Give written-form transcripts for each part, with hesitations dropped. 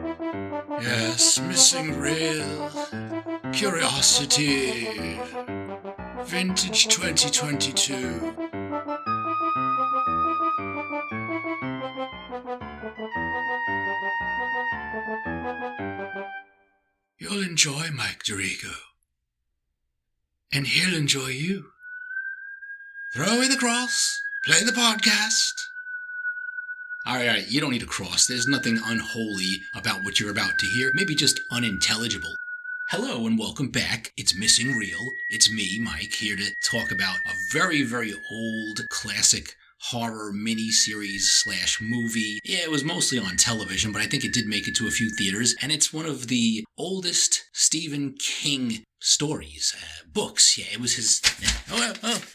Yes, missing real curiosity. Vintage 2022. You'll enjoy Mike Darrigo. And he'll enjoy you. Throw away the cross. Play the podcast. All right, you don't need a cross. There's nothing unholy about what you're about to hear. Maybe just unintelligible. Hello and welcome back. It's Missing Real. It's me, Mike, here to talk about a very, very old classic horror miniseries slash movie. Yeah, it was mostly on television, but I think it did make it to a few theaters. And it's one of the oldest Stephen King stories, books. Yeah, it was his...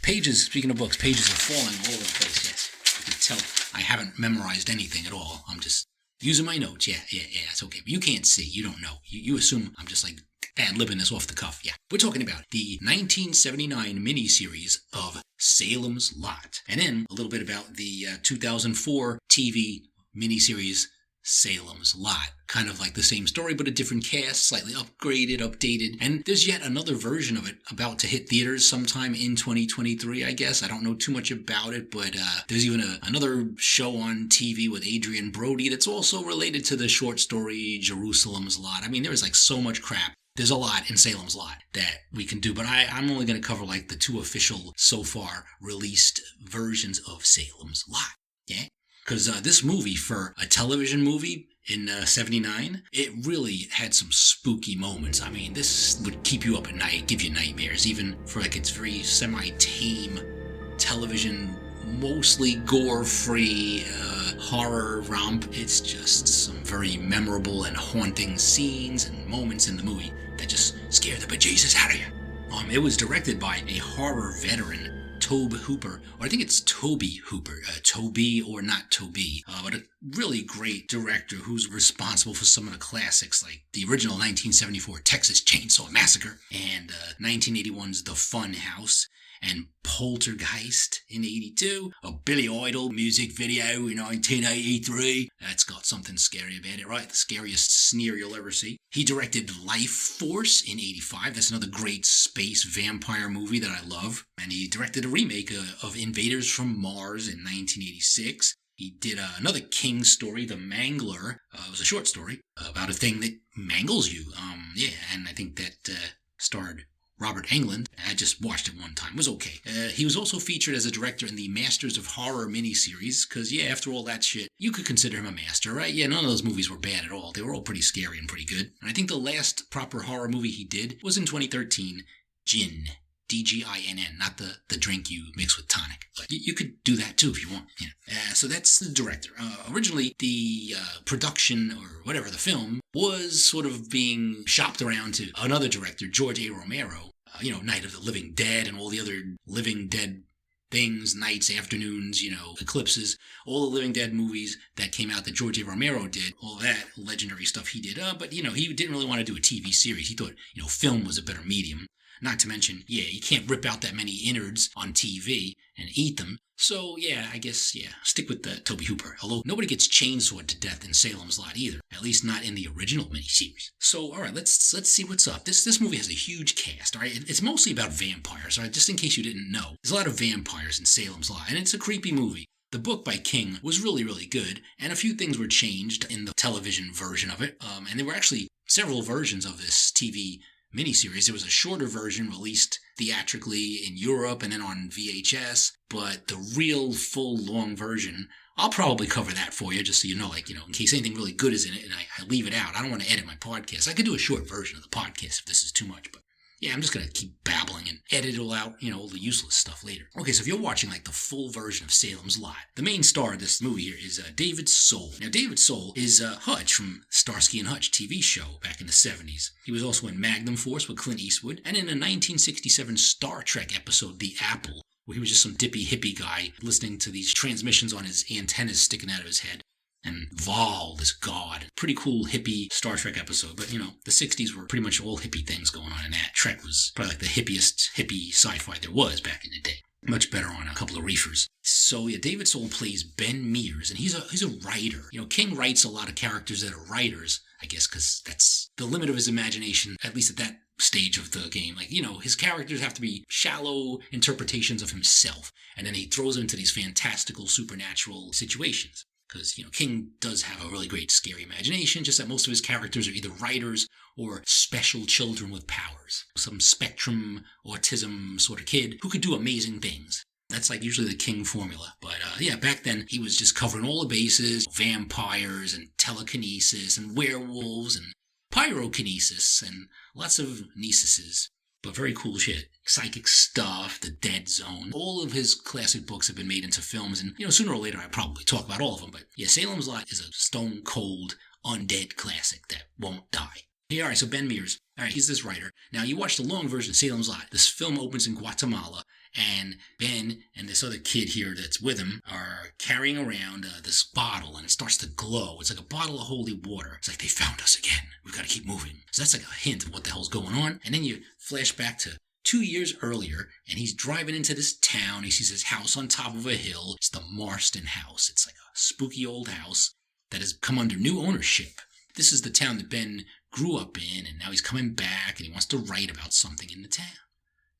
pages, speaking of books, pages are falling all over the place, yes. You can tell I haven't memorized anything at all. I'm just using my notes. Yeah, it's okay. But you can't see. You don't know. You assume I'm just like ad-libbing this off the cuff. Yeah. We're talking about the 1979 miniseries of Salem's Lot. And then a little bit about the 2004 TV miniseries Salem's Lot. Kind of like the same story, but a different cast, slightly upgraded, updated. And there's yet another version of it about to hit theaters sometime in 2023, I guess. I don't know too much about it, but there's even another show on TV with Adrian Brody that's also related to the short story Jerusalem's Lot. I mean, there's like so much crap. There's a lot in Salem's Lot that we can do, but I'm only going to cover like the two official, so far released versions of Salem's Lot. Yeah? Because this movie, for a television movie in 79, it really had some spooky moments. I mean, this would keep you up at night, give you nightmares, even for like its very semi-tame television, mostly gore-free horror romp. It's just some very memorable and haunting scenes and moments in the movie that just scare the bejesus out of you. It was directed by a horror veteran, Tobe Hooper, or I think it's Tobe Hooper, Tobe or not Tobe, but a really great director who's responsible for some of the classics like the original 1974 Texas Chainsaw Massacre and 1981's The Fun House and Poltergeist in 82, a Billy Idol music video in 1983. That's got something scary about it, right? The scariest sneer you'll ever see. He directed Life Force in 85. That's another great space vampire movie that I love. And he directed a remake of Invaders from Mars in 1986. He did another King story, The Mangler. It was a short story about a thing that mangles you. And I think that starred Robert Englund. I just watched it one time. It was okay. He was also featured as a director in the Masters of Horror miniseries, because, after all that shit, you could consider him a master, right? Yeah, none of those movies were bad at all. They were all pretty scary and pretty good. And I think the last proper horror movie he did was in 2013, Gin. D-G-I-N-N, not the drink you mix with tonic. But you could do that too if you want. So that's the director. Originally, the production, or whatever, the film, was sort of being shopped around to another director, George A. Romero. Night of the Living Dead and all the other Living Dead things, nights, afternoons, eclipses, all the Living Dead movies that came out that George A. Romero did, all that legendary stuff he did. But, he didn't really want to do a TV series. He thought, film was a better medium. Not to mention, you can't rip out that many innards on TV and eat them. So, I guess, stick with Tobe Hooper. Although nobody gets chainsawed to death in Salem's Lot either. At least not in the original miniseries. So, all right, let's see what's up. This movie has a huge cast, all right? It's mostly about vampires, all right? Just in case you didn't know. There's a lot of vampires in Salem's Lot, and it's a creepy movie. The book by King was really, really good, and a few things were changed in the television version of it. And there were actually several versions of this TV miniseries. There was a shorter version released theatrically in Europe and then on VHS, but the real full long version, I'll probably cover that for you just so you know, in case anything really good is in it and I leave it out. I don't want to edit my podcast. I could do a short version of the podcast if this is too much, but I'm just going to keep babbling and edit it all out, all the useless stuff later. Okay, so if you're watching the full version of Salem's Lot, the main star of this movie here is David Soul. Now, David Soul is Hutch from Starsky and Hutch TV show back in the 70s. He was also in Magnum Force with Clint Eastwood, and in a 1967 Star Trek episode, The Apple, where he was just some dippy hippie guy listening to these transmissions on his antennas sticking out of his head. And Val, this god. Pretty cool hippie Star Trek episode. But, the 60s were pretty much all hippie things going on in that. Trek was probably the hippiest hippie sci-fi there was back in the day. Much better on a couple of reefers. So, David Soul plays Ben Mears, and he's a writer. King writes a lot of characters that are writers. I guess, because that's the limit of his imagination, at least at that stage of the game. Like, his characters have to be shallow interpretations of himself, and then he throws them into these fantastical, supernatural situations. Because, King does have a really great scary imagination, just that most of his characters are either writers or special children with powers. Some spectrum, autism sort of kid who could do amazing things. That's like usually the King formula. But back then he was just covering all the bases, vampires and telekinesis and werewolves and pyrokinesis and lots of nesises. But very cool shit. Psychic stuff, The Dead Zone. All of his classic books have been made into films, and, sooner or later I'll probably talk about all of them. But, Salem's Lot is a stone-cold, undead classic that won't die. All right, so Ben Mears. All right, he's this writer. Now, you watch the long version of Salem's Lot. This film opens in Guatemala, and Ben and this other kid here that's with him are carrying around this bottle, and it starts to glow. It's like a bottle of holy water. It's like, they found us again. We've got to keep moving. So that's like a hint of what the hell's going on. And then you flash back to 2 years earlier, and he's driving into this town. He sees his house on top of a hill. It's the Marston house. It's like a spooky old house that has come under new ownership. This is the town that Ben grew up in, and now he's coming back, and he wants to write about something in the town.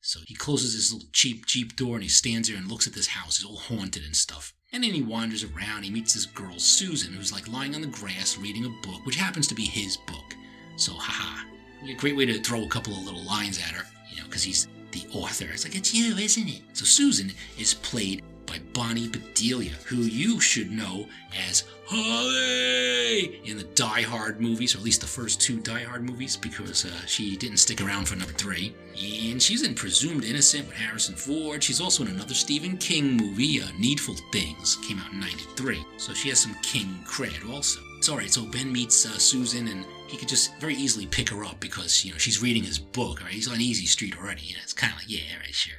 So he closes his little cheap Jeep door, and he stands there and looks at this house. It's all haunted and stuff. And then he wanders around. He meets this girl, Susan, who's like lying on the grass reading a book, which happens to be his book. So, haha. A great way to throw a couple of little lines at her, because he's the author. It's like, it's you, isn't it? So Susan is played by Bonnie Bedelia, who you should know as Holly in the Die Hard movies, or at least the first 2 Die Hard movies, because she didn't stick around for number 3. And she's in Presumed Innocent with Harrison Ford. She's also in another Stephen King movie, Needful Things, came out in 93. So she has some King cred also. It's alright, so Ben meets Susan, and he could just very easily pick her up because, she's reading his book, right? He's on Easy Street already, it's kind of like, yeah, right, sure.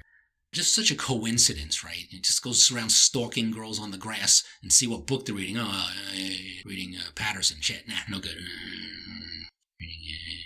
Just such a coincidence, right? He just goes around stalking girls on the grass and see what book they're reading. Reading Patterson. Shit, nah, no good. Reading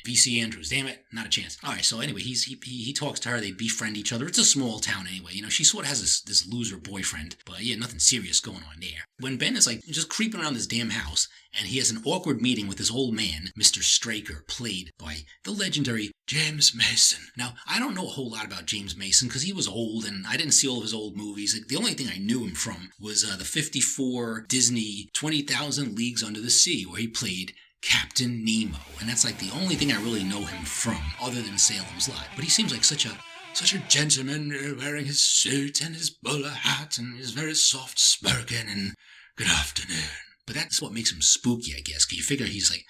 V.C. Andrews. Damn it, not a chance. All right, so anyway, he talks to her. They befriend each other. It's a small town anyway. She sort of has this loser boyfriend, but nothing serious going on there. When Ben is like just creeping around this damn house, and he has an awkward meeting with this old man, Mr. Straker, played by the legendary James Mason. Now, I don't know a whole lot about James Mason because he was old and I didn't see all of his old movies. The only thing I knew him from was the 54 Disney 20,000 Leagues Under the Sea, where he played Captain Nemo. And that's like the only thing I really know him from, other than Salem's Lot. But he seems like such a gentleman, wearing his suit and his bowler hat and his very soft smirking and good afternoon. But that's what makes him spooky, I guess, because you figure he's like,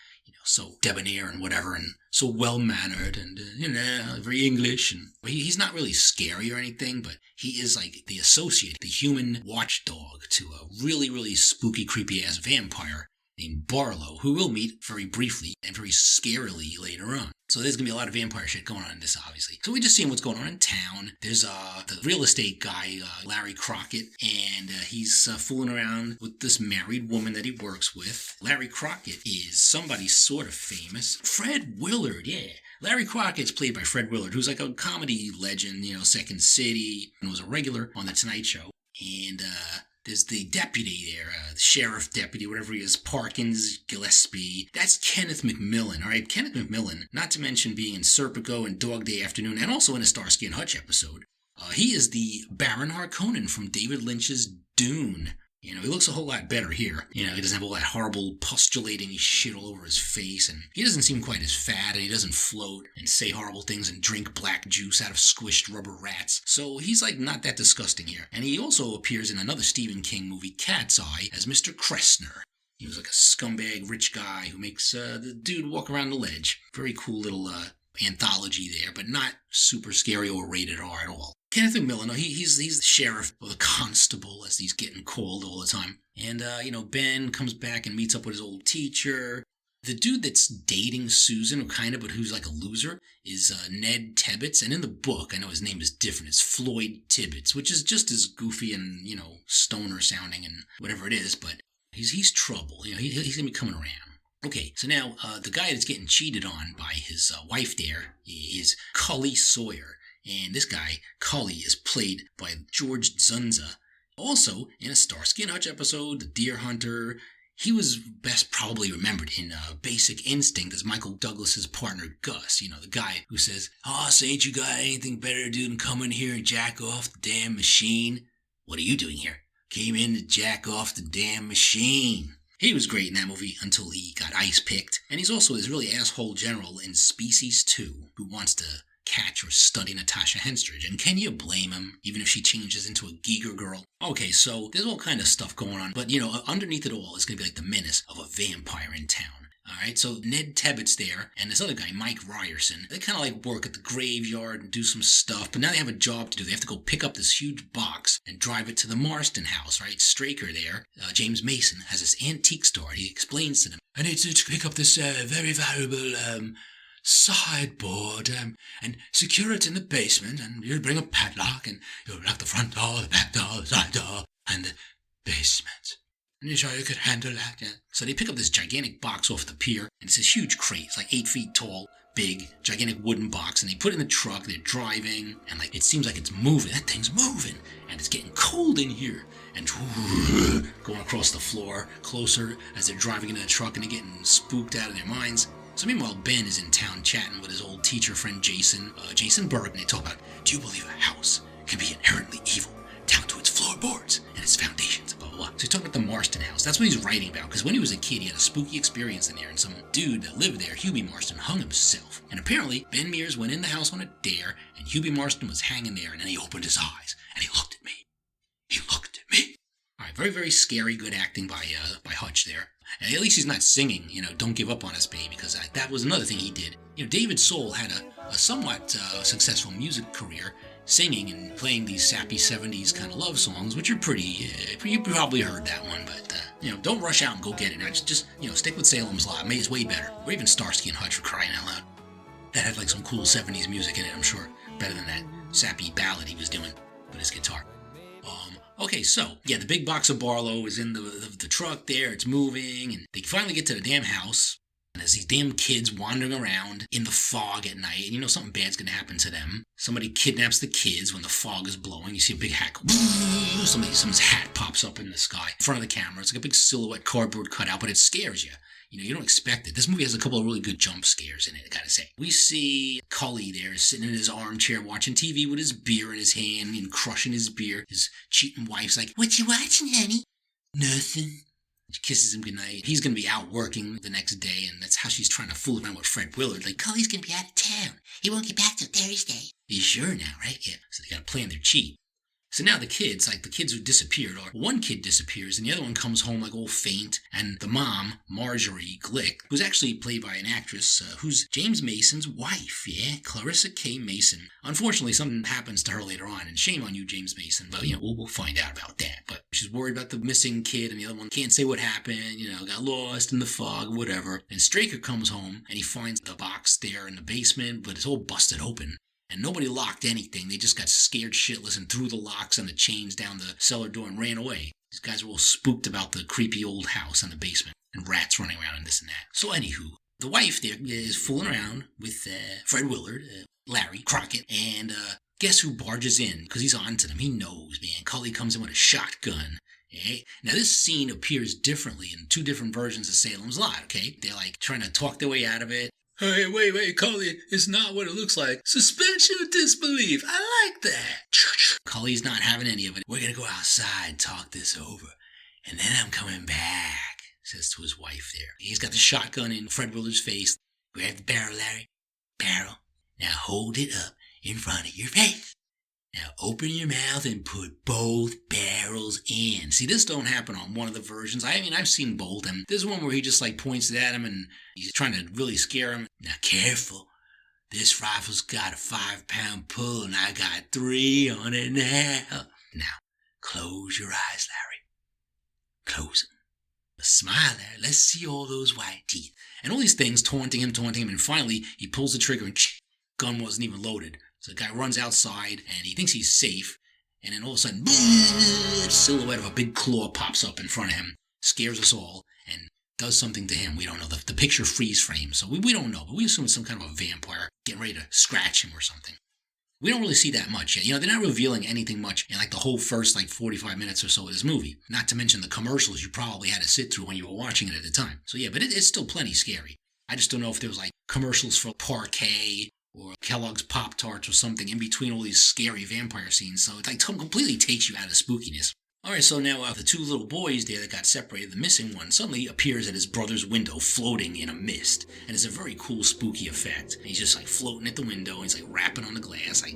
so debonair and whatever, and so well-mannered and, very English. And he's not really scary or anything, but he is like the associate, the human watchdog to a really, really spooky, creepy-ass vampire named Barlow, who we'll meet very briefly and very scarily later on. So there's going to be a lot of vampire shit going on in this, obviously. So we just see what's going on in town. There's the real estate guy, Larry Crockett, and he's fooling around with this married woman that he works with. Larry Crockett is somebody sort of famous. Fred Willard, yeah. Larry Crockett's played by Fred Willard, who's like a comedy legend, Second City, and was a regular on The Tonight Show. And there's the deputy there, the sheriff deputy, whatever he is, Parkins Gillespie. That's Kenneth McMillan, all right? Kenneth McMillan, not to mention being in Serpico and Dog Day Afternoon, and also in a Starsky and Hutch episode. He is the Baron Harkonnen from David Lynch's Dune. He looks a whole lot better here. He doesn't have all that horrible postulating shit all over his face, and he doesn't seem quite as fat, and he doesn't float and say horrible things and drink black juice out of squished rubber rats. So he's like not that disgusting here. And he also appears in another Stephen King movie, Cat's Eye, as Mr. Kressner. He was like a scumbag rich guy who makes the dude walk around the ledge. Very cool little anthology there, but not super scary or rated R at all. Kenneth McMillan, he's the sheriff, or the constable, as he's getting called all the time. And, Ben comes back and meets up with his old teacher. The dude that's dating Susan, but who's like a loser, is Ned Tibbets. And in the book, I know his name is different. It's Floyd Tibbets, which is just as goofy and, stoner sounding and whatever it is. But he's trouble. He's going to be coming around. Okay, so now the guy that's getting cheated on by his wife there is Cully Sawyer. And this guy, Cully, is played by George Zunza. Also, in a Starsky and Hutch episode, The Deer Hunter, He was best probably remembered in Basic Instinct as Michael Douglas's partner Gus, the guy who says, so ain't you got anything better to do than come in here and jack off the damn machine? What are you doing here? Came in to jack off the damn machine. He was great in that movie until he got ice-picked, and he's also this really asshole general in Species 2 who wants to catch or study Natasha Henstridge, and can you blame him, even if she changes into a Giger girl? Okay, so there's all kind of stuff going on, but underneath it all is going to be like the menace of a vampire in town. Alright, so Ned Tebbett's there, and this other guy, Mike Ryerson, they kind of like work at the graveyard and do some stuff, but now they have a job to do. They have to go pick up this huge box and drive it to the Marston house, right? Straker there, James Mason, has this antique store, and he explains to them, I need to pick up this very valuable, sideboard, and secure it in the basement, and you'll bring a padlock, and you'll lock the front door, the back door, the side door, and the basement. And you're sure you could handle that, yeah? So they pick up this gigantic box off the pier, and it's this huge crate. It's like 8 feet tall, big, gigantic wooden box, and they put it in the truck, they're driving, and it seems like it's moving. That thing's moving, and it's getting cold in here. And going across the floor, closer, as they're driving into the truck, and they're getting spooked out of their minds. So meanwhile, Ben is in town chatting with his old teacher friend Jason Berg, and they talk about, do you believe a house can be inherently evil down to its floorboards and its foundations, blah, blah, blah. So he's talking about the Marston house. That's what he's writing about, because when he was a kid, he had a spooky experience in there, and some dude that lived there, Hubie Marston, hung himself. And apparently, Ben Mears went in the house on a dare, and Hubie Marston was hanging there, and then he opened his eyes, and he looked at me. He looked at me. All right, very, very scary, good acting by Hutch there. And at least he's not singing, Don't Give Up on Us, Baby, because that was another thing he did. David Soul had a somewhat successful music career, singing and playing these sappy 70s kind of love songs, which are pretty, you probably heard that one, but, don't rush out and go get it. Now, just stick with Salem's Lot. It's way better. Or even Starsky and Hutch, for crying out loud. That had some cool 70s music in it, I'm sure. Better than that sappy ballad he was doing with his guitar. Okay, so, the big box of Barlow is in the truck there, it's moving, and they finally get to the damn house, and there's these damn kids wandering around in the fog at night, and something bad's gonna happen to them. Somebody kidnaps the kids when the fog is blowing. You see a big hat go, someone's hat pops up in the sky in front of the camera. It's like a big silhouette cardboard cutout, but it scares you. You don't expect it. This movie has a couple of really good jump scares in it, I gotta say. We see Cully there sitting in his armchair watching TV with his beer in his hand and crushing his beer. His cheating wife's like, what you watching, honey? Nothing. She kisses him goodnight. He's gonna be out working the next day, and that's how she's trying to fool around with Fred Willard. Cully's gonna be out of town. He won't get back till Thursday. You sure now, right? Yeah. So they gotta plan their cheat. So now the kids who disappeared, or one kid disappears and the other one comes home all faint, and the mom, Marjorie Glick, who's actually played by an actress who's James Mason's wife, Clarissa K. Mason. Unfortunately, something happens to her later on, and shame on you, James Mason, but we'll find out about that. But she's worried about the missing kid, and the other one can't say what happened, got lost in the fog, whatever. And Straker comes home, and he finds the box there in the basement, but it's all busted open. And nobody locked anything. They just got scared shitless and threw the locks and the chains down the cellar door and ran away. These guys were all spooked about the creepy old house in the basement and rats running around and this and that. So anywho, the wife there is fooling around with Fred Willard, Larry Crockett, and guess who barges in? Because he's on to them. He knows, man. Cully comes in with a shotgun. Okay? Now this scene appears differently in 2 different versions of Salem's Lot, okay? They're trying to talk their way out of it. Hey, wait, Cully, it's not what it looks like. Suspension of disbelief. I like that. Cully's not having any of it. We're going to go outside, talk this over, and then I'm coming back, says to his wife there. He's got the shotgun in Fred Willard's face. Grab the barrel, Larry. Barrel. Now hold it up in front of your face. Now open your mouth and put both barrels in. See, this don't happen on one of the versions. I've seen both, and there's one where he just points it at him and he's trying to really scare him. Now careful. This rifle's got a 5-pound pull and I got 3 on it now. Now, close your eyes, Larry. Close them. Smile, Larry. Let's see all those white teeth. And all these things taunting him, and finally he pulls the trigger and gun wasn't even loaded. So the guy runs outside, and he thinks he's safe, and then all of a sudden, silhouette of a big claw pops up in front of him, scares us all, and does something to him. We don't know. The picture freeze frames, so we don't know, but we assume it's some kind of a vampire getting ready to scratch him or something. We don't really see that much yet. You know, they're not revealing anything much in like the whole first like 45 minutes or so of this movie. Not to mention the commercials you probably had to sit through when you were watching it at the time. So yeah, but it's still plenty scary. I just don't know if there was like commercials for Parquet or Kellogg's Pop-Tarts or something in between all these scary vampire scenes. So it like completely takes you out of spookiness. Alright, so now the two little boys there that got separated, the missing one, suddenly appears at his brother's window floating in a mist. And it's a very cool, spooky effect. And he's just like floating at the window, and he's like rapping on the glass, like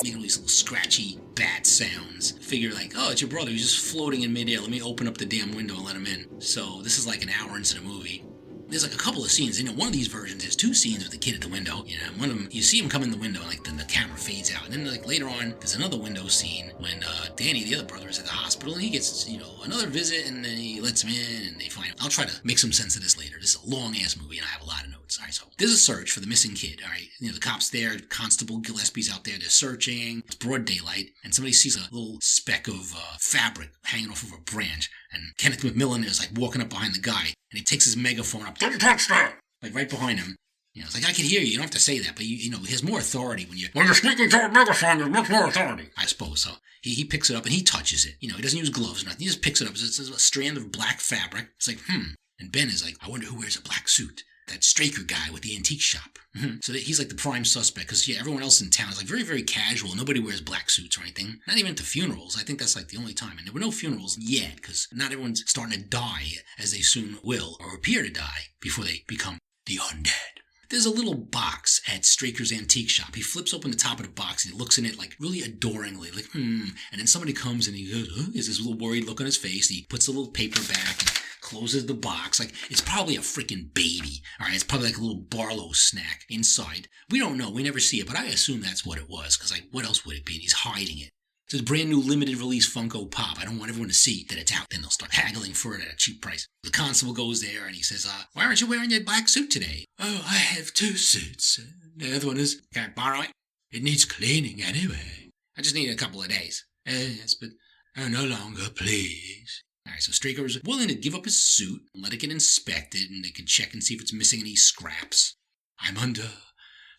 making all these little scratchy bat sounds. Figure like, oh, it's your brother, he's just floating in midair, let me open up the damn window and let him in. So this is like an hour into the movie. There's like a couple of scenes. You know, one of these versions has two scenes with the kid at the window. You know, one of them, you see him come in the window, and like then the camera fades out. And then like later on, there's another window scene when Danny, the other brother, is at the hospital, and he gets, you know, another visit, and then he lets him in, and they find him. I'll try to make some sense of this later. This is a long-ass movie, and I have a lot of notes. All right, so there's a search for the missing kid. All right, you know, the cop's there, Constable Gillespie's out there, they're searching. It's broad daylight, and somebody sees a little speck of fabric hanging off of a branch, and Kenneth McMillan is like walking up behind the guy, and he takes his megaphone up. Don't touch that! Like right behind him. You know, it's like, I can hear you. You don't have to say that, but you know, he has more authority when you're speaking to a megaphone. There's much more authority, I suppose. So he picks it up and he touches it. You know, he doesn't use gloves or nothing. He just picks it up. It's a strand of black fabric. It's like, And Ben is like, I wonder who wears a black suit. That Straker guy with the antique shop. So he's like the prime suspect, because yeah, everyone else in town is like very, very casual. Nobody wears black suits or anything. Not even at the funerals. I think that's like the only time. And there were no funerals yet, because not everyone's starting to die, as they soon will, or appear to die, before they become the undead. There's a little box at Straker's antique shop. He flips open the top of the box and he looks in it like really adoringly, like, And then somebody comes and he goes, Is this little worried look on his face? He puts the little paper back and closes the box. Like, it's probably a freaking baby. All right, it's probably like a little Barlow snack inside. We don't know. We never see it, but I assume that's what it was, because like, what else would it be? And he's hiding it. It's a brand new limited release Funko Pop. I don't want everyone to see that it's out. Then they'll start haggling for it at a cheap price. The constable goes there and he says, why aren't you wearing your black suit today? Oh, I have two suits. The other one is, can I borrow it? It needs cleaning anyway. I just need a couple of days. Yes, but no longer, please. All right, so Straker is willing to give up his suit and let it get inspected, and they can check and see if it's missing any scraps. I'm under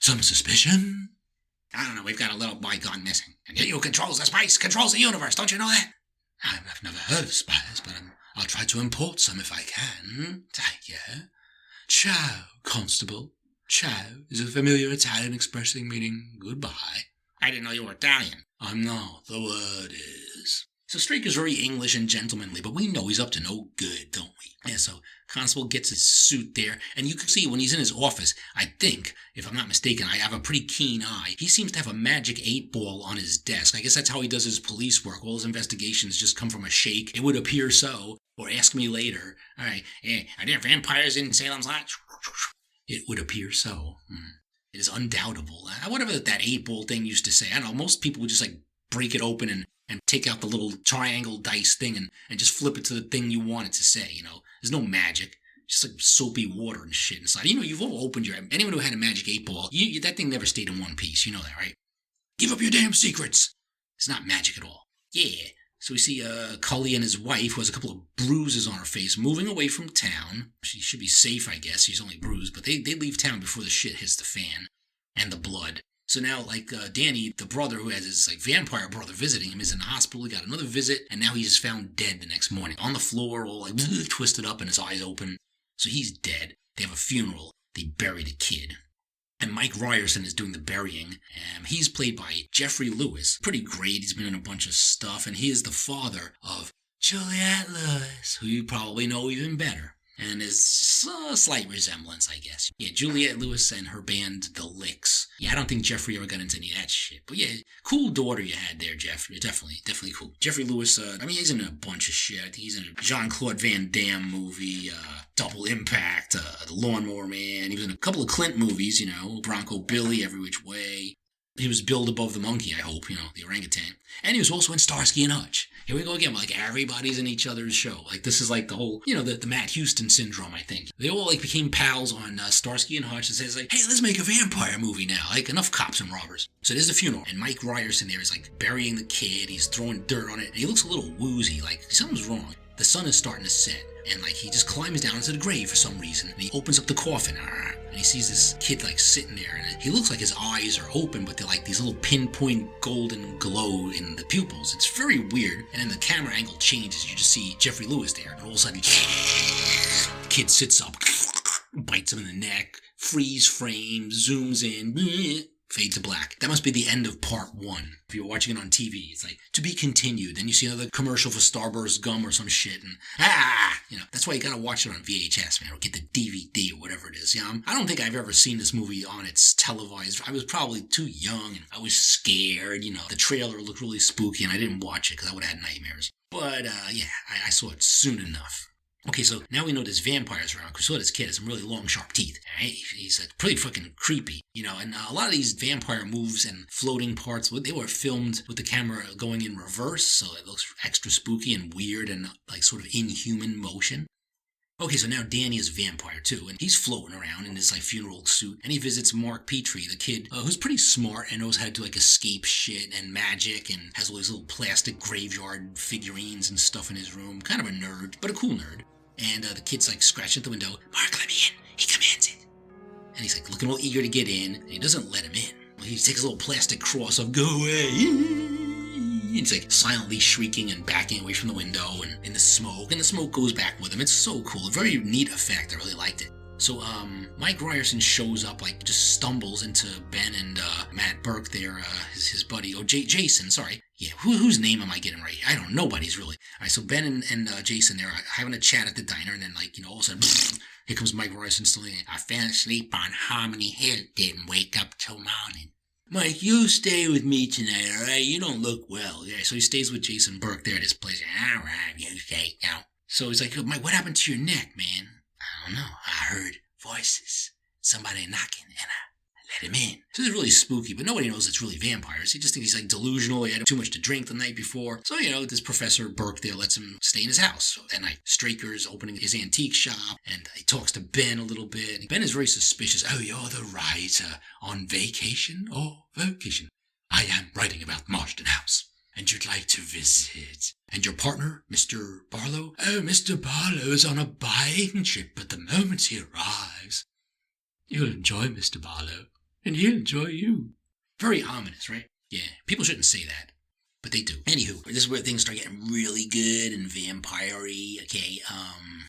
some suspicion. I don't know, we've got a little boy gone missing. And he who controls the spice controls the universe, don't you know that? I've never heard of spice, but I'll try to import some if I can. Yeah. Ciao, Constable. Ciao is a familiar Italian expression meaning goodbye. I didn't know you were Italian. I'm not, the word is. So Straker's very English and gentlemanly, but we know he's up to no good, don't we? Yeah, so Constable gets his suit there, and you can see when he's in his office, I think, if I'm not mistaken, I have a pretty keen eye. He seems to have a magic 8-ball on his desk. I guess that's how he does his police work. All his investigations just come from a shake. It would appear so, or ask me later. All right, are there vampires in Salem's Lot? It would appear so. It is undoubtable. Whatever that 8-ball thing used to say, I don't know, most people would just like break it open and take out the little triangle dice thing and just flip it to the thing you want it to say, you know. There's no magic. Just like soapy water and shit inside. You know, you've all opened anyone who had a magic 8-ball, that thing never stayed in one piece. You know that, right? Give up your damn secrets. It's not magic at all. Yeah. So we see Cully and his wife, who has a couple of bruises on her face, moving away from town. She should be safe, I guess. She's only bruised. But they leave town before the shit hits the fan. And the blood. So now, like, Danny, the brother who has his, like, vampire brother visiting him is in the hospital. He got another visit, and now he's found dead the next morning. On the floor, all, like, twisted up and his eyes open. So he's dead. They have a funeral. They bury the kid. And Mike Ryerson is doing the burying. He's played by Jeffrey Lewis. Pretty great. He's been in a bunch of stuff, and he is the father of Juliette Lewis, who you probably know even better. And there's a slight resemblance, I guess. Yeah, Juliette Lewis and her band, The Licks. Yeah, I don't think Jeffrey ever got into any of that shit. But yeah, cool daughter you had there, Jeffrey. Definitely cool. Jeffrey Lewis, he's in a bunch of shit. I think he's in a Jean-Claude Van Damme movie, Double Impact, The Lawnmower Man. He was in a couple of Clint movies, you know, Bronco Billy, Every Which Way. He was billed above the monkey, I hope, you know, the orangutan. And he was also in Starsky and Hutch. Here we go again, like everybody's in each other's show. Like this is like the whole, you know, the Matt Houston syndrome, I think. They all like became pals on Starsky and Hutch and says like, hey, let's make a vampire movie now. Like enough cops and robbers. So there's the funeral. And Mike Ryerson there is like burying the kid. He's throwing dirt on it. And he looks a little woozy, like something's wrong. the sun is starting to set, and like he just climbs down into the grave for some reason, and he opens up the coffin, and he sees this kid like sitting there, and he looks like his eyes are open, but they're like these little pinpoint golden glow in the pupils. It's very weird, and then the camera angle changes. You just see Jeffrey Lewis there, and all of a sudden, the kid sits up, bites him in the neck, freeze frame, zooms in, fade to black. That must be the end of part 1. If you're watching it on TV, it's like, to be continued. Then you see another commercial for Starburst gum or some shit, and that's why you gotta watch it on VHS, man, or get the DVD or whatever it is. I don't think I've ever seen this movie on its televised. I was probably too young, and I was scared, the trailer looked really spooky, and I didn't watch it because I would have had nightmares. But, I saw it soon enough. Okay, so now we know there's vampires around, because we saw this kid has some really long, sharp teeth. Right? He's pretty fucking creepy, and a lot of these vampire moves and floating parts, they were filmed with the camera going in reverse, so it looks extra spooky and weird and like sort of inhuman motion. Okay, so now Danny is a vampire too, and he's floating around in his like funeral suit, and he visits Mark Petrie, the kid who's pretty smart and knows how to like escape shit and magic, and has all these little plastic graveyard figurines and stuff in his room. Kind of a nerd, but a cool nerd. And the kid's like scratching at the window. Mark, let me in. He commands it. And he's like looking all eager to get in, and he doesn't let him in. He takes a little plastic cross off, go away. And he's like silently shrieking and backing away from the window and in the smoke goes back with him. It's so cool. A very neat effect. I really liked it. So, Mike Ryerson shows up, like, just stumbles into Ben and, Matt Burke there, his buddy. Oh, Jason, sorry. Yeah, whose name am I getting right? I don't know, nobody's really. All right, so Ben and Jason there are having a chat at the diner, and then, like, all of a sudden, here comes Mike Ryerson still in. I fell asleep on Harmony Hill, didn't wake up till morning. Mike, you stay with me tonight, all right? You don't look well. Yeah, so he stays with Jason Burke there at his place. All right, you stay now. So he's like, Mike, what happened to your neck, man? I don't know. I heard voices. Somebody knocking, and I let him in. So it's really spooky, but nobody knows it's really vampires. He just thinks he's like delusional. He had too much to drink the night before. So, this Professor Burke there lets him stay in his house. So that night, Straker's opening his antique shop, and he talks to Ben a little bit. Ben is very suspicious. Oh, you're the writer on vacation or vocation? I am writing about Marston House. And you'd like to visit. And your partner, Mr. Barlow? Oh, Mr. Barlow is on a buying trip at the moment he arrives. You'll enjoy Mr. Barlow, and he'll enjoy you. Very ominous, right? Yeah, people shouldn't say that, but they do. Anywho, this is where things start getting really good and vampire-y. Okay,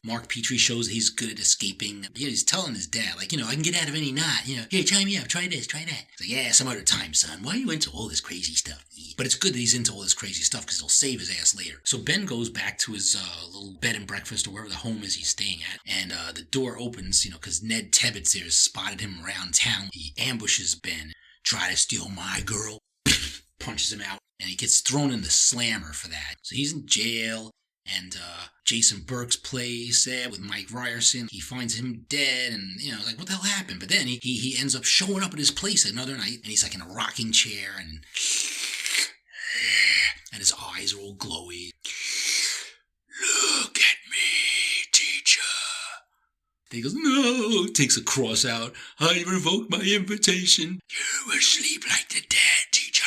Mark Petrie shows that he's good at escaping. He's telling his dad, like, I can get out of any knot. Here, tie me up, try this, try that. He's like, yeah, some other time, son. Why are you into all this crazy stuff? But it's good that he's into all this crazy stuff because it'll save his ass later. So Ben goes back to his little bed and breakfast or wherever the home is he's staying at, and the door opens, because Ned Tebbets there has spotted him around town. He ambushes Ben, try to steal my girl, punches him out, and he gets thrown in the slammer for that. So he's in jail, and Jason Burke's place there with Mike Ryerson. He finds him dead, and, like, what the hell happened? But then he ends up showing up at his place another night, and he's like in a rocking chair, and his eyes are all glowy. Look at me, teacher. Then he goes, no, takes a cross out. I revoke my invitation. You will sleep like the dead, teacher.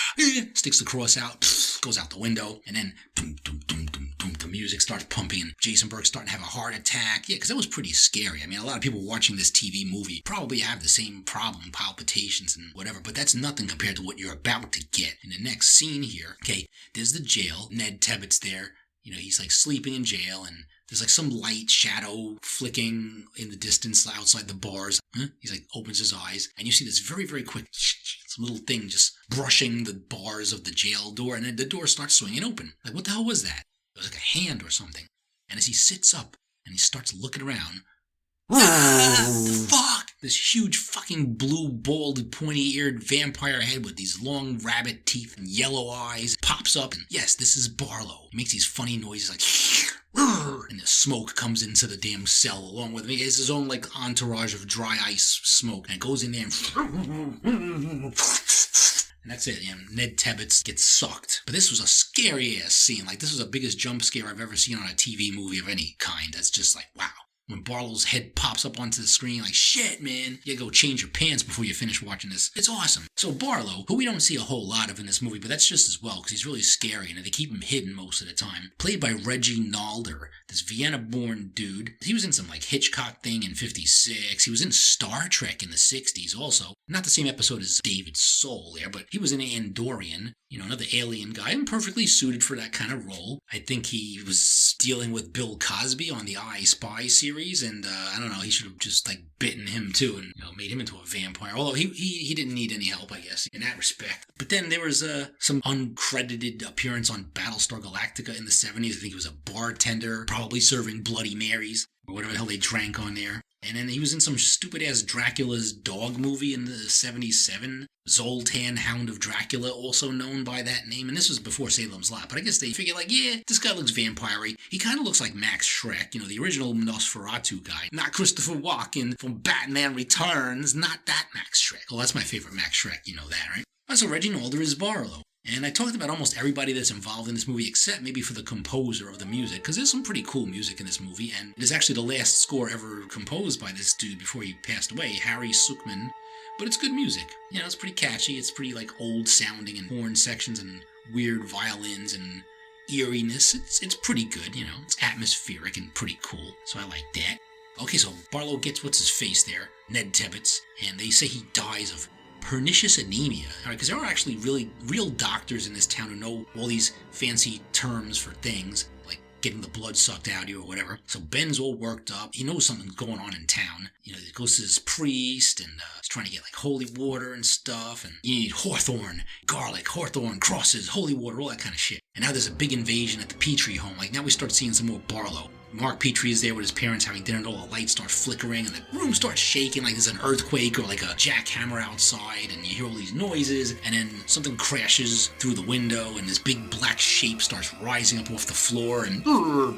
Sticks the cross out, goes out the window, and then boom, boom, boom, boom, boom, the music starts pumping, and Jason Burke's starting to have a heart attack. Yeah, because that was pretty scary. I mean, a lot of people watching this TV movie probably have the same problem, palpitations and whatever, but that's nothing compared to what you're about to get. In the next scene here, okay, there's the jail. Ned Tebbets there. He's like sleeping in jail, and there's like some light shadow flicking in the distance outside the bars. He's like opens his eyes, and you see this very, very quick little thing just brushing the bars of the jail door, and then the door starts swinging open. Like, what the hell was that? It was like a hand or something. And as he sits up and he starts looking around, fuck! This huge fucking blue, bald, pointy-eared vampire head with these long rabbit teeth and yellow eyes pops up, and yes, this is Barlow. He makes these funny noises like, and the smoke comes into the damn cell along with him. He has his own like entourage of dry ice smoke, and it goes in there and that's it. Ned Tebbets gets sucked. But this was a scary ass scene. Like, this was the biggest jump scare I've ever seen on a TV movie of any kind. That's just like, wow. when Barlow's head pops up onto the screen, like, shit, man, you gotta go change your pants before you finish watching this. It's awesome. So Barlow, who we don't see a whole lot of in this movie, but that's just as well, because he's really scary, and they keep him hidden most of the time. Played by Reggie Nalder, this Vienna-born dude. He was in some, like, Hitchcock thing in 56. He was in Star Trek in the 60s also. Not the same episode as David Soul there, but he was in Andorian, another alien guy, and perfectly suited for that kind of role. I think he was dealing with Bill Cosby on the I Spy series, and I don't know, he should have just like bitten him too and made him into a vampire. Although he didn't need any help, I guess, in that respect. But then there was some uncredited appearance on Battlestar Galactica in the 70s. I think he was a bartender, probably serving Bloody Marys or whatever the hell they drank on there. And then he was in some stupid-ass Dracula's dog movie in the 77. Zoltan, Hound of Dracula, also known by that name. And this was before Salem's Lot. But I guess they figured, like, yeah, this guy looks vampire-y. He kind of looks like Max Schreck, the original Nosferatu guy. Not Christopher Walken from Batman Returns. Not that Max Schreck. Oh, that's my favorite Max Schreck. You know that, right? So Reggie Nalder is Barlow. And I talked about almost everybody that's involved in this movie, except maybe for the composer of the music, because there's some pretty cool music in this movie, and it is actually the last score ever composed by this dude before he passed away, Harry Suchman. But it's good music. It's pretty catchy. It's pretty, like, old-sounding and horn sections and weird violins and eeriness. It's pretty good, It's atmospheric and pretty cool, so I like that. Okay, so Barlow gets what's-his-face there, Ned Tibbets, and they say he dies of pernicious anemia, all right, because there are actually real doctors in this town who know all these fancy terms for things, like getting the blood sucked out of you or whatever. So Ben's all worked up. He knows something's going on in town. He goes to this priest and is trying to get like holy water and stuff. And you need hawthorn, garlic, hawthorn, crosses, holy water, all that kind of shit. And now there's a big invasion at the Petrie home. Like now we start seeing some more Barlow. Mark Petrie is there with his parents having dinner and all the lights start flickering and the room starts shaking like there's an earthquake or like a jackhammer outside and you hear all these noises and then something crashes through the window and this big black shape starts rising up off the floor and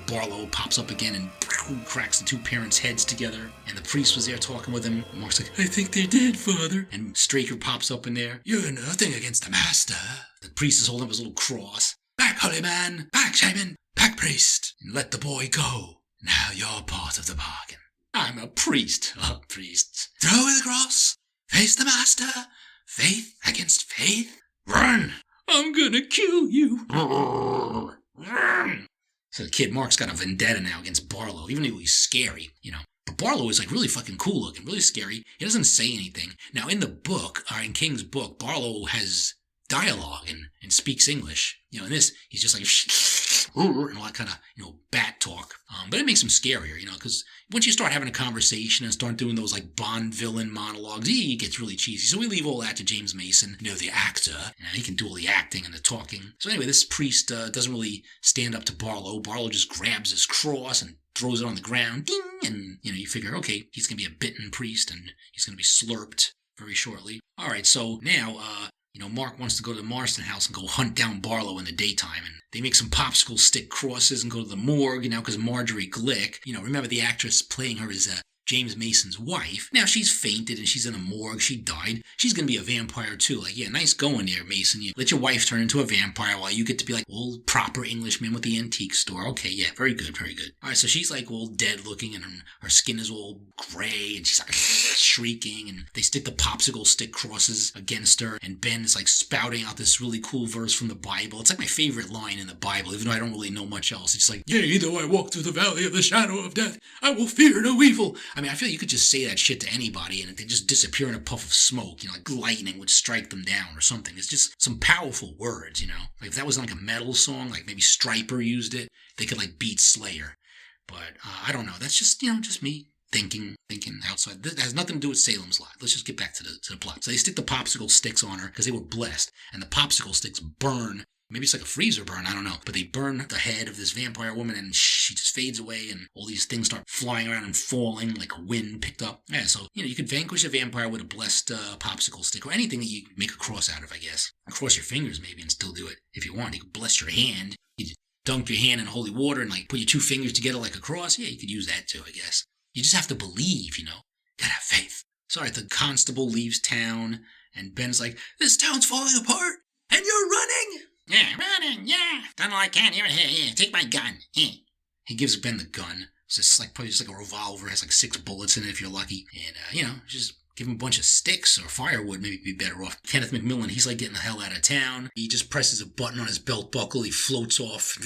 Barlow pops up again and cracks the two parents' heads together and the priest was there talking with him. And Mark's like, I think they're dead, Father. And Straker pops up in there. You're nothing against the master. The priest is holding up his little cross. Back, holy man! Back, shaman! Back, priest! And let the boy go. Now you're part of the bargain. I'm a priest. Oh, priests. Throw away the cross. Face the master. Faith against faith. Run! I'm gonna kill you. Run! So the kid Mark's got a vendetta now against Barlow, even though he's scary, But Barlow is like really fucking cool looking, really scary. He doesn't say anything. Now in the book, or in King's book, Barlow has dialogue and speaks English. In this, he's just like, and all that kind of, bat talk. But it makes him scarier, because once you start having a conversation and start doing those like Bond villain monologues, he gets really cheesy. So we leave all that to James Mason, the actor. He can do all the acting and the talking. So anyway, this priest doesn't really stand up to Barlow. Barlow just grabs his cross and throws it on the ground. Ding! And, you figure, okay, he's going to be a bitten priest and he's going to be slurped very shortly. All right, so now, Mark wants to go to the Marston house and go hunt down Barlow in the daytime. And they make some popsicle stick crosses and go to the morgue, because Marjorie Glick, remember the actress playing her is James Mason's wife. Now she's fainted and she's in a morgue. She died. She's going to be a vampire too. Like, yeah, nice going there, Mason. You let your wife turn into a vampire while you get to be like old proper Englishman with the antique store. Okay, yeah, very good, very good. All right, so she's like all dead looking and her skin is all gray and she's like shrieking and they stick the popsicle stick crosses against her and Ben is like spouting out this really cool verse from the Bible. It's like my favorite line in the Bible, even though I don't really know much else. It's like, yea, though I walk through the valley of the shadow of death, I will fear no evil. I mean, I feel like you could just say that shit to anybody and they just disappear in a puff of smoke, like lightning would strike them down or something. It's just some powerful words, Like if that was like a metal song, like maybe Stryper used it, they could like beat Slayer. But I don't know. That's just, just me thinking outside. That has nothing to do with Salem's Lot. Let's just get back to the plot. So they stick the popsicle sticks on her because they were blessed. And the popsicle sticks burn. Maybe it's like a freezer burn, I don't know. But they burn the head of this vampire woman and she just fades away and all these things start flying around and falling like a wind picked up. Yeah, so, you could vanquish a vampire with a blessed popsicle stick or anything that you make a cross out of, I guess. Or cross your fingers maybe and still do it if you want. You could bless your hand. You dunk your hand in holy water and like put your two fingers together like a cross. Yeah, you could use that too, I guess. You just have to believe, Gotta have faith. Sorry, the constable leaves town and Ben's like, this town's falling apart and you're running. Yeah, running, yeah. Done all I can. Here, take my gun. Here. He gives Ben the gun. It's just like probably just like a revolver. It has like 6 bullets in it if you're lucky. And, just give him a bunch of sticks or firewood, maybe be better off. Kenneth McMillan, he's like getting the hell out of town. He just presses a button on his belt buckle. He floats off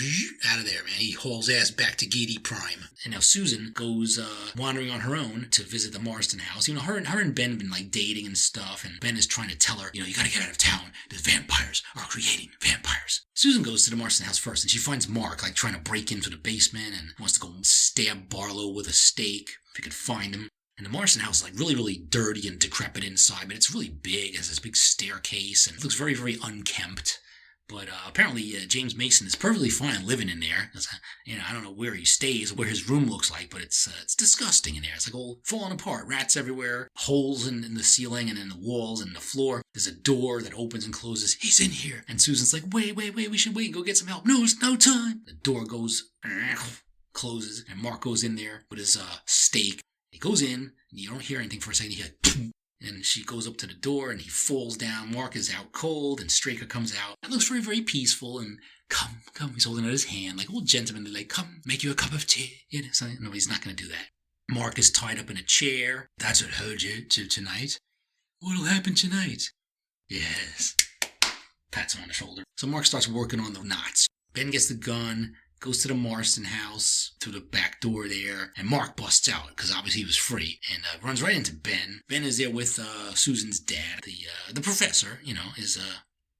out of there, man. He hauls ass back to Geedy Prime. And now Susan goes wandering on her own to visit the Marston house. Her and Ben have been like dating and stuff. And Ben is trying to tell her, you gotta get out of town. The vampires are creating vampires. Susan goes to the Marston house first and she finds Mark like trying to break into the basement and wants to go stab Barlow with a stake if he could find him. And the Marston house is like really, really dirty and decrepit inside, but it's really big. It has this big staircase and it looks very, very unkempt. But apparently James Mason is perfectly fine living in there. I don't know where he stays or where his room looks like, but it's disgusting in there. It's like all falling apart, rats everywhere, holes in the ceiling and in the walls and the floor. There's a door that opens and closes. He's in here. And Susan's like, wait, we should wait and go get some help. No, it's no time. The door goes, closes, and Mark goes in there with his stake. He goes in, and you don't hear anything for a second. You hear, and she goes up to the door, and he falls down. Mark is out cold, and Straker comes out. It looks very, very peaceful, and come. He's holding out his hand, like old gentleman. They're like, come, make you a cup of tea. No, he's not going to do that. Mark is tied up in a chair. That's what heard you to tonight. What'll happen tonight? Yes. Pats him on the shoulder. So Mark starts working on the knots. Ben gets the gun, goes to the Marston house, through the back door there, and Mark busts out, because obviously he was free, and runs right into Ben. Ben is there with Susan's dad, the professor, is...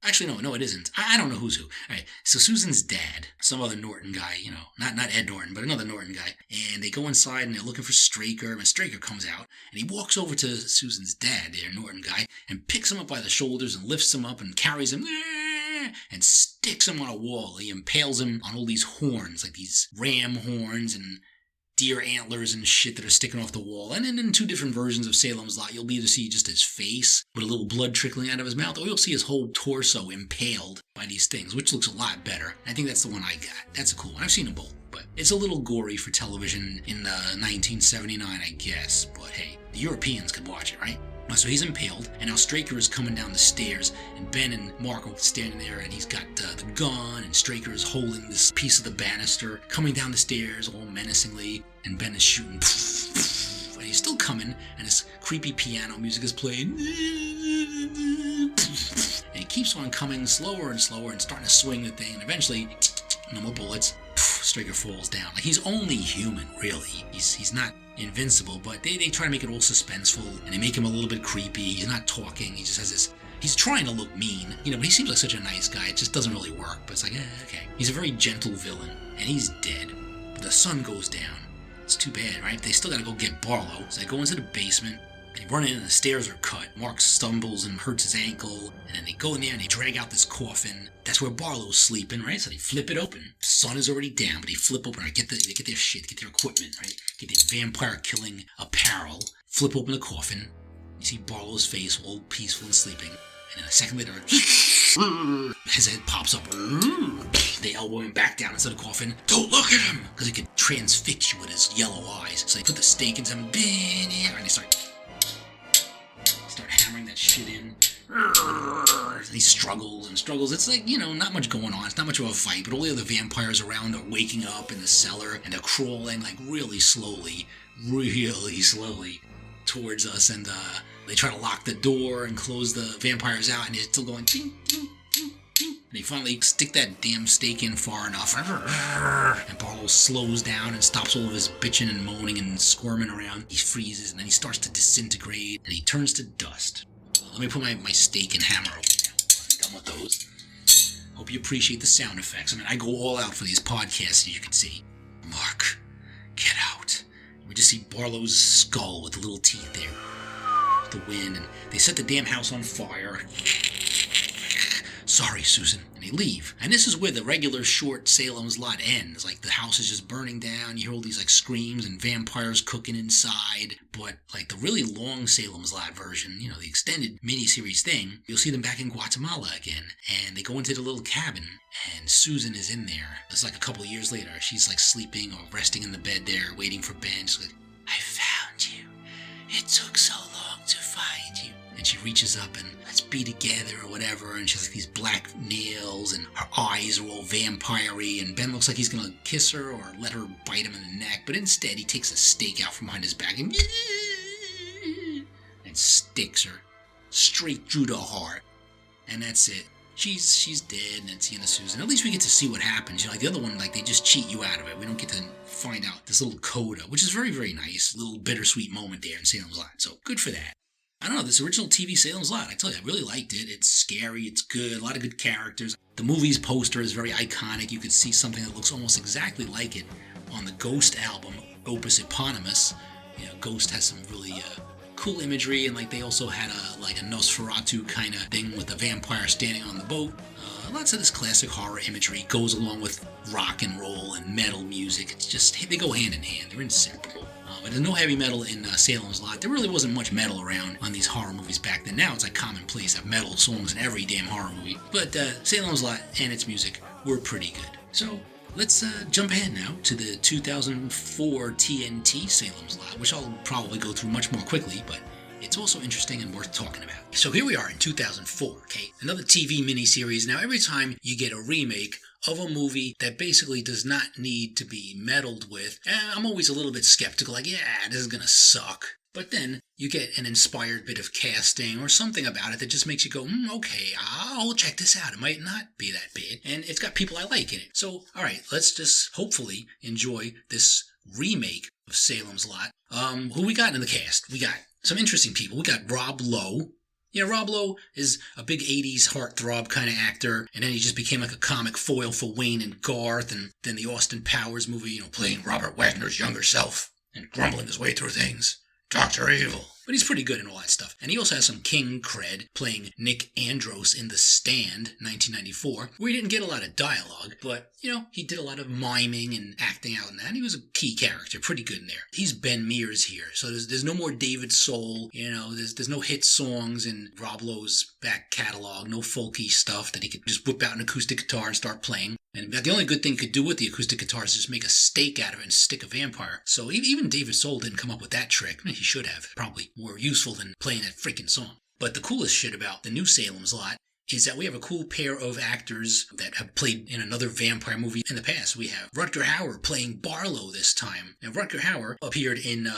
Actually, no, it isn't. I don't know who's who. All right, so Susan's dad, some other Norton guy, not Ed Norton, but another Norton guy, and they go inside and they're looking for Straker, and Straker comes out, and he walks over to Susan's dad, their Norton guy, and picks him up by the shoulders and lifts him up and carries him, and sticks him on a wall. He impales him on all these horns, like these ram horns and deer antlers and shit that are sticking off the wall. And then in 2 different versions of Salem's Lot, you'll be able to see just his face with a little blood trickling out of his mouth, or you'll see his whole torso impaled by these things, which looks a lot better. I think that's the one I got. That's a cool one. I've seen them both, but it's a little gory for television in 1979, I guess. But hey, the Europeans could watch it, right? So he's impaled, and now Straker is coming down the stairs, and Ben and Mark are standing there, and he's got the gun, and Straker is holding this piece of the banister, coming down the stairs all menacingly, and Ben is shooting, and he's still coming, and this creepy piano music is playing, and he keeps on coming slower and slower, and starting to swing the thing, and eventually, no more bullets, Straker falls down. Like, he's only human, really. He's not invincible, but they try to make it all suspenseful, and they make him a little bit creepy. He's not talking. He just has this... He's trying to look mean, but he seems like such a nice guy. It just doesn't really work, but it's like, okay. He's a very gentle villain, and he's dead. But the sun goes down. It's too bad, right? They still gotta go get Barlow, so they go into the basement. They run in and the stairs are cut. Mark stumbles and hurts his ankle, and then they go in there and they drag out this coffin. That's where Barlow's sleeping, right? So they flip it open. The sun is already down, but they flip open, right? They get their shit, get their equipment, right? Get their vampire-killing apparel. Flip open the coffin. You see Barlow's face, all peaceful and sleeping. And then a second later, his head pops up. They elbow him back down into the coffin. Don't look at him! Because he could transfix you with his yellow eyes. So they put the stake into him, and they start hammering that shit in. He struggles and struggles. It's like, not much going on. It's not much of a fight, but all the other vampires around are waking up in the cellar, and they're crawling like really slowly towards us, and they try to lock the door and close the vampires out, and they're still going ting, ting, ting, ting. And they finally stick that damn stake in far enough, and Barlow slows down and stops all of his bitching and moaning and squirming around. He freezes, and then he starts to disintegrate, and he turns to dust. Let me put my stake and hammer over now. I'm done with those. Hope you appreciate the sound effects. I go all out for these podcasts, as you can see. Mark, get out. We just see Barlow's skull with the little teeth there. The wind, and they set the damn house on fire. Sorry, Susan. And they leave. And this is where the regular short Salem's Lot ends. Like, the house is just burning down. You hear all these, screams and vampires cooking inside. But, the really long Salem's Lot version, the extended miniseries thing, you'll see them back in Guatemala again. And they go into the little cabin, and Susan is in there. It's a couple of years later. She's, sleeping or resting in the bed there, waiting for Ben. She's like, I found you. It took so long to find you. and she reaches up and let's be together or whatever, and she has like these black nails and her eyes are all vampire-y, and Ben looks like he's gonna kiss her or let her bite him in the neck, but instead he takes a stake out from behind his back and sticks her straight through the heart, and that's it. She's dead, and it's the end of Susan. At least we get to see what happens. Like the other one, like they just cheat you out of it. We don't get to find out this little coda, which is very, very nice. Little bittersweet moment there in Salem's Lot. So good for that. I don't know, this original TV Salem's Lot, I tell you, I really liked it. It's scary, it's good, a lot of good characters. The movie's poster is very iconic. You could see something that looks almost exactly like it on the Ghost album, Opus Eponymous. You know, Ghost has some really cool imagery, and like they also had a Nosferatu kind of thing with a vampire standing on the boat. Lots of this classic horror imagery goes along with rock and roll and metal music. It's just, they go hand in hand. They're inseparable. But there's no heavy metal in Salem's Lot. There really wasn't much metal around on these horror movies back then. Now it's like commonplace to have metal songs in every damn horror movie. But Salem's Lot and its music were pretty good. So let's jump ahead now to the 2004 TNT Salem's Lot, which I'll probably go through much more quickly, but it's also interesting and worth talking about. So here we are in 2004, okay? Another TV miniseries. Now, every time you get a remake of a movie that basically does not need to be meddled with, I'm always a little bit skeptical, like, yeah, this is gonna suck. But then you get an inspired bit of casting or something about it that just makes you go, okay, I'll check this out. It might not be that bad. And it's got people I like in it. So, all right, let's just hopefully enjoy this remake of Salem's Lot. Who we got in the cast? We got some interesting people. We got Rob Lowe. You know, Rob Lowe is a big 80s heartthrob kind of actor, and then he just became like a comic foil for Wayne and Garth, and then the Austin Powers movie, you know, playing Robert Wagner's younger self and grumbling his way through things. Dr. Evil. But he's pretty good in all that stuff. And he also has some King cred, playing Nick Andros in The Stand, 1994, where he didn't get a lot of dialogue, but, you know, he did a lot of miming and acting out in that. He was a key character, pretty good in there. He's Ben Mears here, so there's no more David Soul, you know, there's no hit songs in Rob Lowe's back catalog, no folky stuff that he could just whip out an acoustic guitar and start playing. And the only good thing he could do with the acoustic guitar is just make a stake out of it and stick a vampire. So even David Soul didn't come up with that trick. I mean, he should have. Probably more useful than playing that freaking song. But the coolest shit about the new Salem's Lot is that we have a cool pair of actors that have played in another vampire movie in the past. We have Rutger Hauer playing Barlow this time. Now, Rutger Hauer appeared in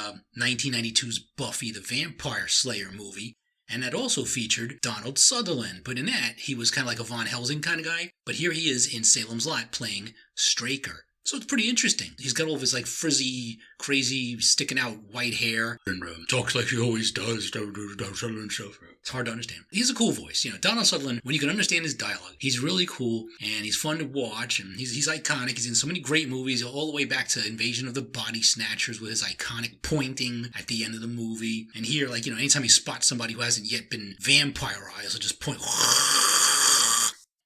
1992's Buffy the Vampire Slayer movie. And that also featured Donald Sutherland. But in that, he was kind of like a Von Helsing kind of guy. But here he is in Salem's Lot playing Straker. So it's pretty interesting. He's got all of his like frizzy, crazy, sticking out white hair. And talks like he always does. It's hard to understand. He has a cool voice. You know, Donald Sutherland, when you can understand his dialogue, he's really cool and he's fun to watch. And he's iconic. He's in so many great movies, all the way back to Invasion of the Body Snatchers with his iconic pointing at the end of the movie. And here, like, you know, anytime he spots somebody who hasn't yet been vampirized, he'll just point,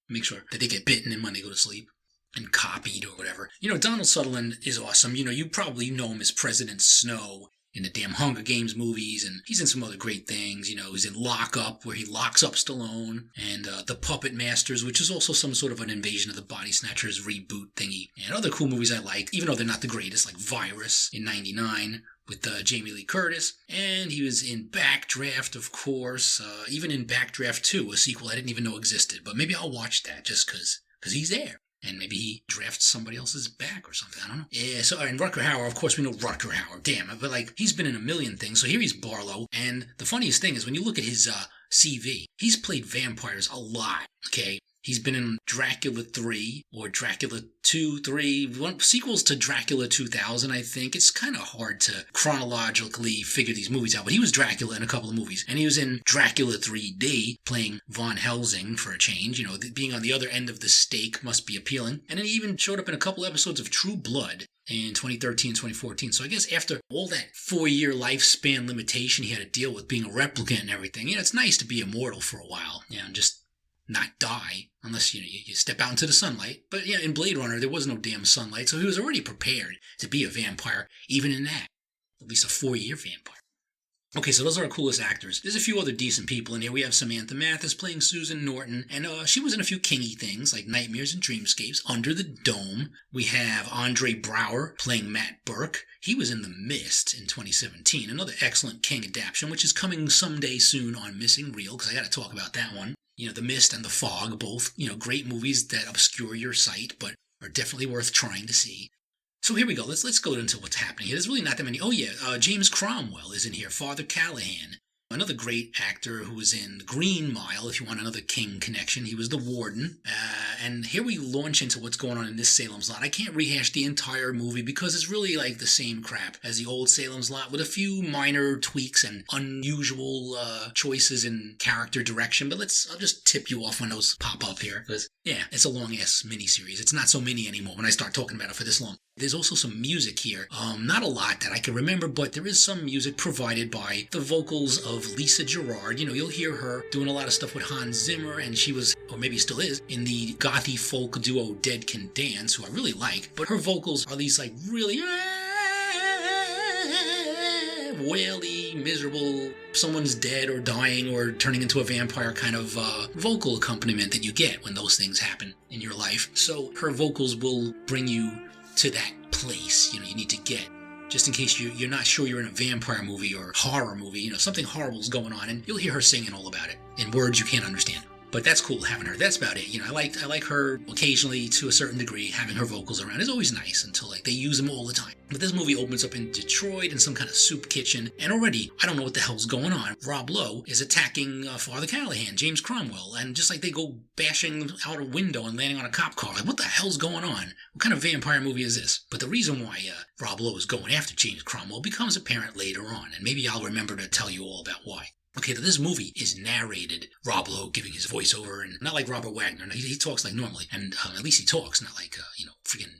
make sure that they get bitten and when they go to sleep. And copied or whatever. You know, Donald Sutherland is awesome. You know, you probably know him as President Snow in the damn Hunger Games movies, and he's in some other great things. You know, he's in Lock Up, where he locks up Stallone, and The Puppet Masters, which is also some sort of an Invasion of the Body Snatchers reboot thingy. And other cool movies I like, even though they're not the greatest, like Virus in 99, with Jamie Lee Curtis. And he was in Backdraft, of course, even in Backdraft 2, a sequel I didn't even know existed. But maybe I'll watch that just because he's there. And maybe he drafts somebody else's back or something. I don't know. Yeah, so, and Rutger Hauer, of course, we know Rutger Hauer. Damn it. But, like, he's been in a million things. So here he's Barlow. And the funniest thing is when you look at his CV, he's played vampires a lot, okay? He's been in Dracula 3 or Dracula 2, 3, sequels to Dracula 2000, I think. It's kind of hard to chronologically figure these movies out, but he was Dracula in a couple of movies. And he was in Dracula 3D, playing Von Helsing for a change. You know, being on the other end of the stake must be appealing. And then he even showed up in a couple episodes of True Blood in 2013, 2014. So I guess after all that 4-year lifespan limitation he had to deal with being a replicant and everything, you know, it's nice to be immortal for a while, you know, and just not die unless, you know, you step out into the sunlight. But, yeah, in Blade Runner, there was no damn sunlight, so he was already prepared to be a vampire, even in that. At least a 4-year vampire. Okay, so those are our coolest actors. There's a few other decent people in here. We have Samantha Mathis playing Susan Norton, and she was in a few kingy things like Nightmares and Dreamscapes, Under the Dome. We have Andre Braugher playing Matt Burke. He was in The Mist in 2017, another excellent King adaptation, which is coming someday soon on Missing Real, because I got to talk about that one. You know, The Mist and The Fog, both, great movies that obscure your sight, but are definitely worth trying to see. So here we go. Let's go into what's happening here. There's really not that many. Oh yeah, James Cromwell is in here. Father Callahan, another great actor who was in Green Mile. If you want another King connection, he was the warden. And here we launch into what's going on in this Salem's Lot. I can't rehash the entire movie because it's really like the same crap as the old Salem's Lot, with a few minor tweaks and unusual choices in character direction. But I'll just tip you off when those pop up here, because yeah, it's a long ass miniseries. It's not so mini anymore when I start talking about it for this long. There's also some music here. Not a lot that I can remember, but there is some music provided by the vocals of Lisa Gerrard. You'll hear her doing a lot of stuff with Hans Zimmer, and she was, or maybe still is, in the gothy folk duo Dead Can Dance, who I really like. But her vocals are these like really waily, miserable, someone's dead or dying or turning into a vampire kind of vocal accompaniment that you get when those things happen in your life. So her vocals will bring you to that place, you need to get, just in case you're not sure you're in a vampire movie or horror movie, something horrible's going on, and you'll hear her singing all about it in words you can't understand. But that's cool having her. That's about it. I like her occasionally to a certain degree. Having her vocals around is always nice until they use them all the time. But this movie opens up in Detroit in some kind of soup kitchen, and already I don't know what the hell's going on. Rob Lowe is attacking Father Callahan, James Cromwell, and just like they go bashing out a window and landing on a cop car. Like, what the hell's going on? What kind of vampire movie is this? But the reason why Rob Lowe is going after James Cromwell becomes apparent later on, and maybe I'll remember to tell you all about why. Okay, this movie is narrated, Rob Lowe giving his voiceover, and not like Robert Wagner. He talks like normally, and at least he talks, not like, freaking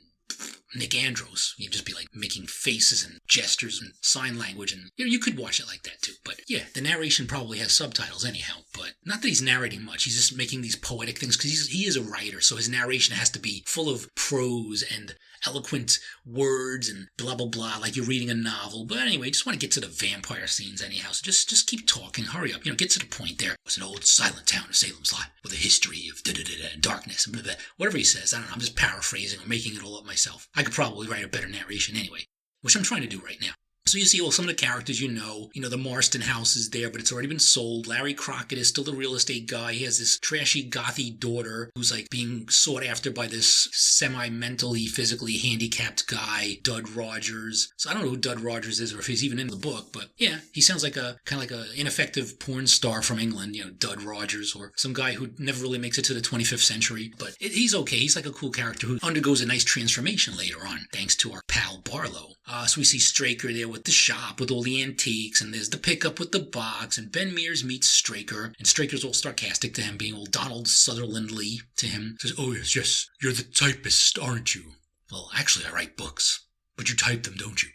Nick Andros. You'd just be like making faces and gestures and sign language, and you could watch it like that too. But yeah, the narration probably has subtitles anyhow, but not that he's narrating much. He's just making these poetic things because he is a writer, so his narration has to be full of prose and eloquent words and blah blah blah, like you're reading a novel. But anyway, just want to get to the vampire scenes anyhow, so just keep talking, hurry up, get to the point there. It's an old silent town in Salem's Lot with a history of da-da-da-da and darkness and blah, blah, blah. Whatever he says, I don't know, I'm just paraphrasing or making it all up myself. I could probably write a better narration anyway, which I'm trying to do right now. So you see, some of the characters the Marston house is there, but it's already been sold. Larry Crockett is still the real estate guy. He has this trashy, gothy daughter who's like being sought after by this semi-mentally, physically handicapped guy, Dud Rogers. So I don't know who Dud Rogers is or if he's even in the book, but yeah, he sounds like a kind of like an ineffective porn star from England, Dud Rogers, or some guy who never really makes it to the 25th century. But he's okay. He's like a cool character who undergoes a nice transformation later on, thanks to our pal Barlow. So we see Straker there with the shop with all the antiques, and there's the pickup with the box, and Ben Mears meets Straker, and Straker's all sarcastic to him, being all Donald Sutherland-Lee to him. Says, "Oh yes, you're the typist, aren't you?" "Well, actually I write books." "But you type them, don't you?"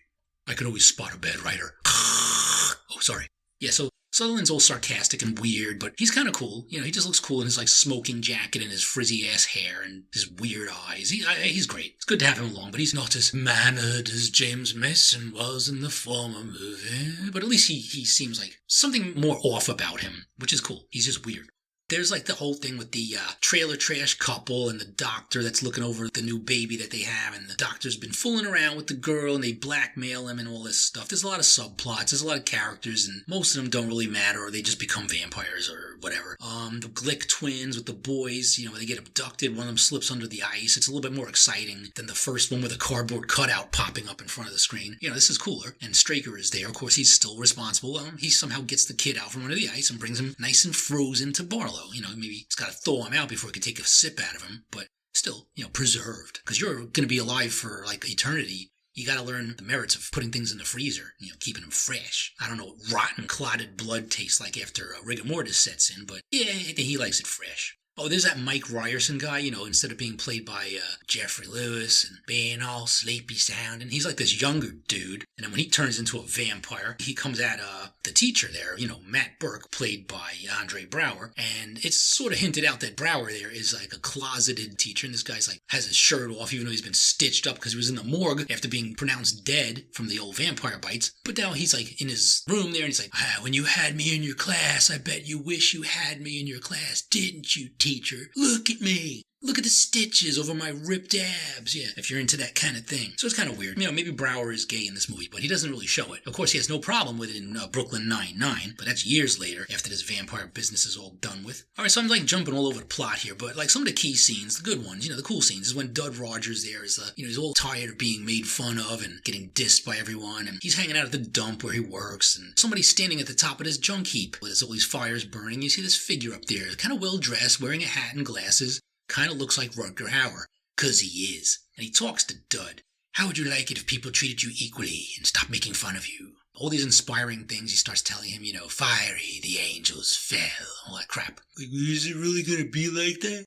"I could always spot a bad writer." Oh, sorry. Yeah, so Sutherland's all sarcastic and weird, but he's kind of cool. He just looks cool in his smoking jacket and his frizzy-ass hair and his weird eyes. He's great. It's good to have him along, but he's not as mannered as James Mason was in the former movie. But at least he seems like something more off about him, which is cool. He's just weird. There's the whole thing with the trailer trash couple and the doctor that's looking over the new baby that they have, and the doctor's been fooling around with the girl and they blackmail him and all this stuff. There's a lot of subplots, there's a lot of characters, and most of them don't really matter, or they just become vampires or whatever. The Glick twins with the boys, they get abducted, one of them slips under the ice. It's a little bit more exciting than the first one with a cardboard cutout popping up in front of the screen. This is cooler. And Straker is there. Of course, he's still responsible. He somehow gets the kid out from under the ice and brings him nice and frozen to Barlow. Maybe he's got to thaw him out before he can take a sip out of him, but still, preserved. Because you're going to be alive for eternity. You got to learn the merits of putting things in the freezer, keeping them fresh. I don't know what rotten, clotted blood tastes like after rigor mortis sets in, but yeah, he likes it fresh. Oh, there's that Mike Ryerson guy, instead of being played by Jeffrey Lewis and being all sleepy sounding, he's like this younger dude. And then when he turns into a vampire, he comes at the teacher there, Matt Burke, played by Andre Brower. And it's sort of hinted out that Brower there is like a closeted teacher. And this guy's like has his shirt off, even though he's been stitched up because he was in the morgue after being pronounced dead from the old vampire bites. But now he's like in his room there and he's like, when you had me in your class, I bet you wish you had me in your class, didn't you, teacher? Look at me. Look at the stitches over my ripped abs. Yeah, if you're into that kind of thing. So it's kind of weird. Maybe Brower is gay in this movie, but he doesn't really show it. Of course, he has no problem with it in Brooklyn Nine-Nine, but that's years later after this vampire business is all done with. All right, so I'm like jumping all over the plot here, but like some of the key scenes, the good ones, the cool scenes is when Dud Rogers there is, he's all tired of being made fun of and getting dissed by everyone, and he's hanging out at the dump where he works, and somebody's standing at the top of this junk heap where there's all these fires burning. You see this figure up there, kind of well dressed, wearing a hat and glasses. Kind of looks like Rutger Hauer, 'cause he is. And he talks to Dud. How would you like it if people treated you equally and stopped making fun of you? All these inspiring things he starts telling him, fiery, the angels fell, all that crap. Like, is it really gonna be like that?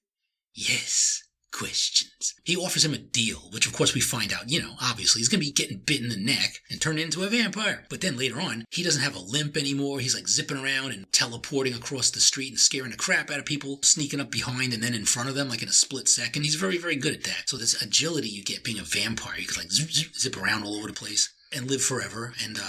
Yes. Questions. He offers him a deal, which of course we find out, obviously he's going to be getting bit in the neck and turned into a vampire. But then later on, he doesn't have a limp anymore. He's like zipping around and teleporting across the street and scaring the crap out of people, sneaking up behind and then in front of them like in a split second. He's very, very good at that. So this agility you get being a vampire, you can like zip around all over the place and live forever and,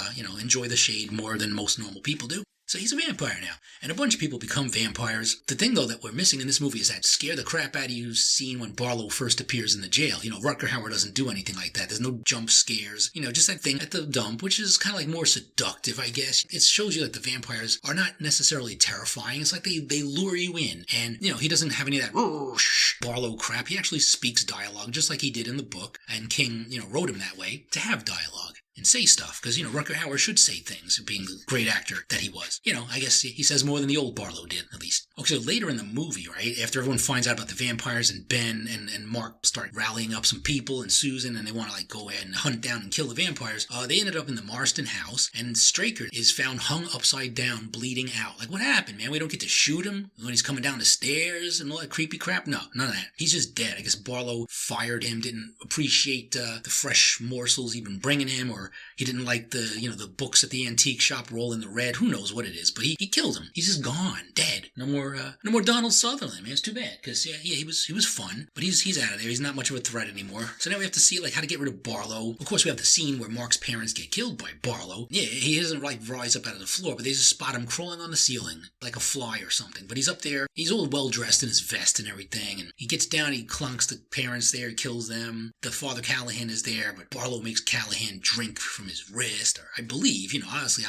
enjoy the shade more than most normal people do. So he's a vampire now, and a bunch of people become vampires. The thing, though, that we're missing in this movie is that scare the crap out of you scene when Barlow first appears in the jail. Rutger Hauer doesn't do anything like that. There's no jump scares. Just that thing at the dump, which is kind of like more seductive, I guess. It shows you that the vampires are not necessarily terrifying. It's like they lure you in, and, he doesn't have any of that Barlow crap. He actually speaks dialogue, just like he did in the book, and King, wrote him that way to have dialogue and say stuff, because, Rutger Hauer should say things, being the great actor that he was. I guess he says more than the old Barlow did, at least. Okay, so later in the movie, right, after everyone finds out about the vampires and Ben and Mark start rallying up some people and Susan, and they want to, go ahead and hunt down and kill the vampires, they ended up in the Marston house, and Straker is found hung upside down, bleeding out. Like, what happened, man? We don't get to shoot him when he's coming down the stairs and all that creepy crap? No, none of that. He's just dead. I guess Barlow fired him, didn't appreciate the fresh morsels he'd been bringing him, or he didn't like the books at the antique shop roll in the red. Who knows what it is? But he killed him. He's just gone, dead. No more Donald Sutherland, man. It's too bad because he was fun, but he's out of there. He's not much of a threat anymore. So now we have to see how to get rid of Barlow. Of course, we have the scene where Mark's parents get killed by Barlow. Yeah, he doesn't rise up out of the floor, but they just spot him crawling on the ceiling like a fly or something. But he's up there. He's all well dressed in his vest and everything, and he gets down. He clunks the parents there. He kills them. The Father Callahan is there, but Barlow makes Callahan drink from his wrist, or I believe, honestly,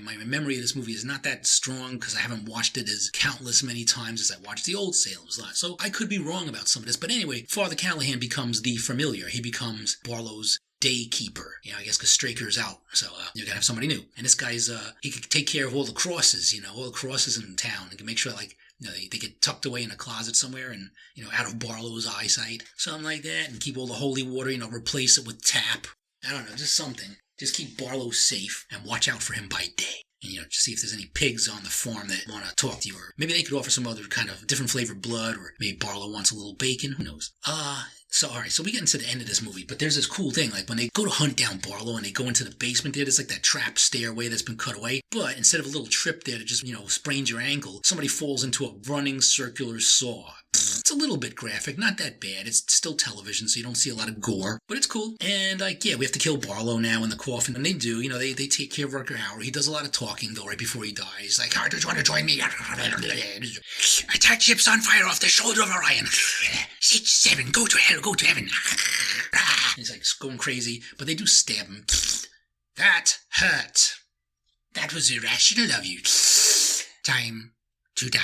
my memory of this movie is not that strong because I haven't watched it as countless many times as I watched the old Salem's Lot. So I could be wrong about some of this. But anyway, Father Callahan becomes the familiar. He becomes Barlow's daykeeper. I guess because Straker's out. So you gotta have somebody new. And this guy's, he could take care of all the crosses, all the crosses in town. He can make sure, they get tucked away in a closet somewhere and, out of Barlow's eyesight. Something like that. And keep all the holy water, replace it with tap. I don't know, just something. Just keep Barlow safe and watch out for him by day. And, just see if there's any pigs on the farm that want to talk to you. Or maybe they could offer some other kind of different flavored blood. Or maybe Barlow wants a little bacon. Who knows? So, all right, so we get into the end of this movie, but there's this cool thing, when they go to hunt down Barlow and they go into the basement there's that trap stairway that's been cut away, but instead of a little trip there that just, sprains your ankle, somebody falls into a running circular saw. It's a little bit graphic, not that bad. It's still television, so you don't see a lot of gore, but it's cool. And, we have to kill Barlow now in the coffin, and they do, they take care of Rutger Hauer. He does a lot of talking, though, right before he dies. Like, don't you want to join me? Attack ships on fire off the shoulder of Orion. 6, 7, go to hell, go to heaven. He's going crazy, but they do stab him. That hurt. That was irrational of you. Time to die.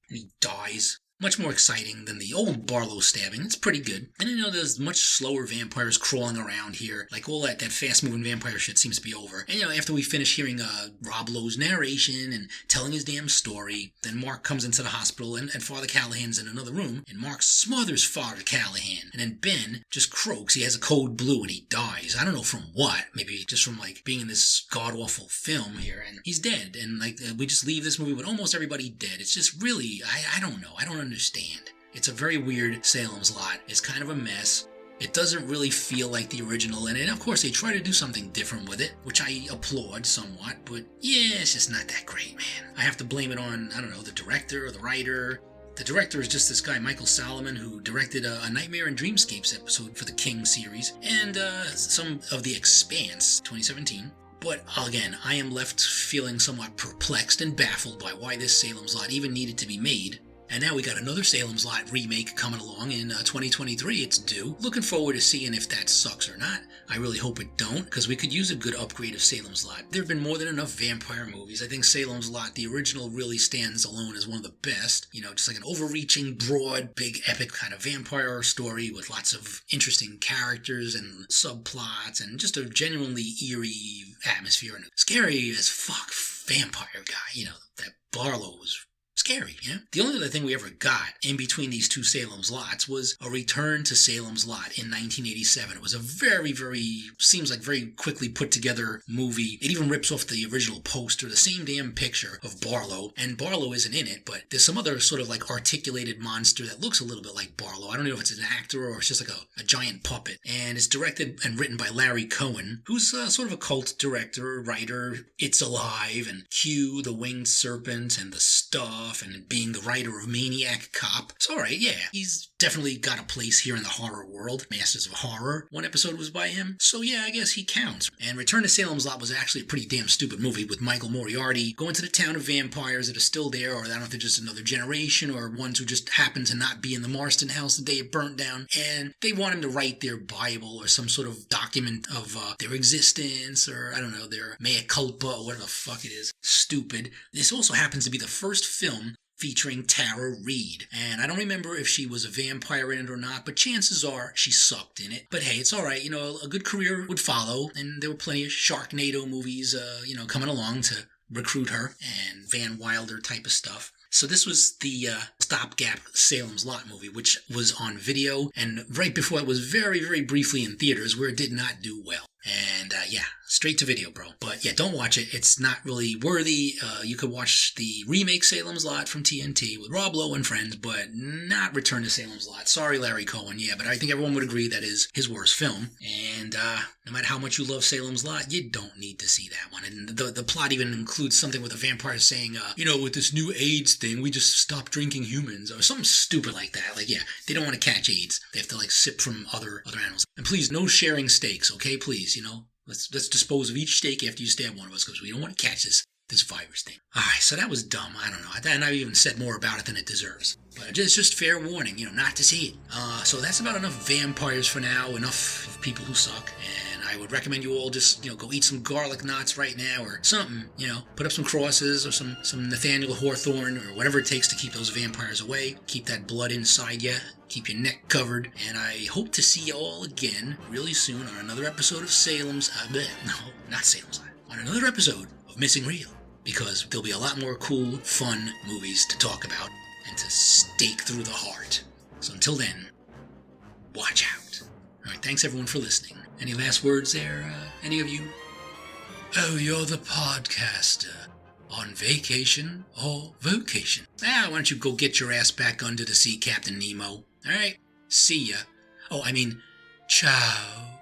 And he dies. Much more exciting than the old Barlow stabbing. It's pretty good. And there's much slower vampires crawling around here. All that fast-moving vampire shit seems to be over. And, after we finish hearing Rob Lowe's narration and telling his damn story, then Mark comes into the hospital and Father Callahan's in another room, and Mark smothers Father Callahan. And then Ben just croaks. He has a code blue and he dies. I don't know from what. Maybe just from, being in this god-awful film here. And he's dead. And, we just leave this movie with almost everybody dead. It's just really, I don't know. I don't understand understand. It's a very weird Salem's Lot. It's kind of a mess. It doesn't really feel like the original, and of course they try to do something different with it, which I applaud somewhat, but yeah, it's just not that great, man. I have to blame it on, I don't know, the director or the writer. The director is just this guy, Michael Salem, who directed a Nightmare and Dreamscapes episode for the King series, and some of The Expanse, 2017. But again, I am left feeling somewhat perplexed and baffled by why this Salem's Lot even needed to be made. And now we got another Salem's Lot remake coming along in 2023. It's due. Looking forward to seeing if that sucks or not. I really hope it don't, because we could use a good upgrade of Salem's Lot. There have been more than enough vampire movies. I think Salem's Lot, the original, really stands alone as one of the best. You know, just like an overreaching, broad, big, epic kind of vampire story with lots of interesting characters and subplots and just a genuinely eerie atmosphere and a scary as fuck vampire guy. You know, that Barlow was scary, yeah? The only other thing we ever got in between these two Salem's Lots was a return to Salem's Lot in 1987. It was a seems like very quickly put together movie. It even rips off the original poster, the same damn picture of Barlow, and Barlow isn't in it, but there's some other sort of like articulated monster that looks a little bit like Barlow. I don't know if it's an actor or it's just like a giant puppet, and it's directed and written by Larry Cohen, who's sort of a cult director, writer. It's Alive and Q, the Winged Serpent, and The Stuff, and being the writer of Maniac Cop. So alright, yeah, he's definitely got a place here in the horror world. Masters of Horror, one episode was by him. So yeah, I guess he counts. And Return to Salem's Lot was actually a pretty damn stupid movie with Michael Moriarty going to the town of vampires that are still there, or I don't know if they're just another generation, or ones who just happen to not be in the Marston house the day it burnt down, and they want him to write their Bible or some sort of document of their existence, or I don't know, their mea culpa, or whatever the fuck it is. Stupid. This also happens to be the first film featuring Tara Reid. And I don't remember if she was a vampire in it or not, but chances are she sucked in it. But hey, it's alright, you know, a good career would follow, and there were plenty of Sharknado movies, coming along to recruit her, and Van Wilder type of stuff. So this was the stopgap Salem's Lot movie, which was on video, and right before it was very, very briefly in theaters, where it did not do well. And yeah, straight to video, bro. But yeah, don't watch it. It's not really worthy. You could watch the remake Salem's Lot from TNT with Rob Lowe and friends, but not Return to Salem's Lot. Sorry, Larry Cohen. Yeah, but I think everyone would agree that is his worst film. And no matter how much you love Salem's Lot, you don't need to see that one. And the plot even includes something with a vampire saying, with this new AIDS thing, we just stopped drinking humans, or something stupid like that. Like, yeah, they don't want to catch AIDS. They have to like sip from other animals. And please, no sharing steaks, okay? Please. Let's dispose of each steak after you stab one of us, because we don't want to catch this virus thing. Alright, so that was dumb. I don't know. And I even said more about it than it deserves. But it's just fair warning, not to see it. So that's about enough vampires for now. Enough of people who suck. And I would recommend you all just, go eat some garlic knots right now or something. Put up some crosses or some Nathaniel Hawthorne or whatever it takes to keep those vampires away. Keep that blood inside you. Keep your neck covered, and I hope to see you all again really soon on another episode of on another episode of Missing Real, because there'll be a lot more cool, fun movies to talk about and to stake through the heart. So until then, watch out. Alright, thanks everyone for listening. Any last words there, any of you? Oh, you're the podcaster. On vacation or vocation? Why don't you go get your ass back under the sea, Captain Nemo? Alright, see ya. Oh, I mean, ciao.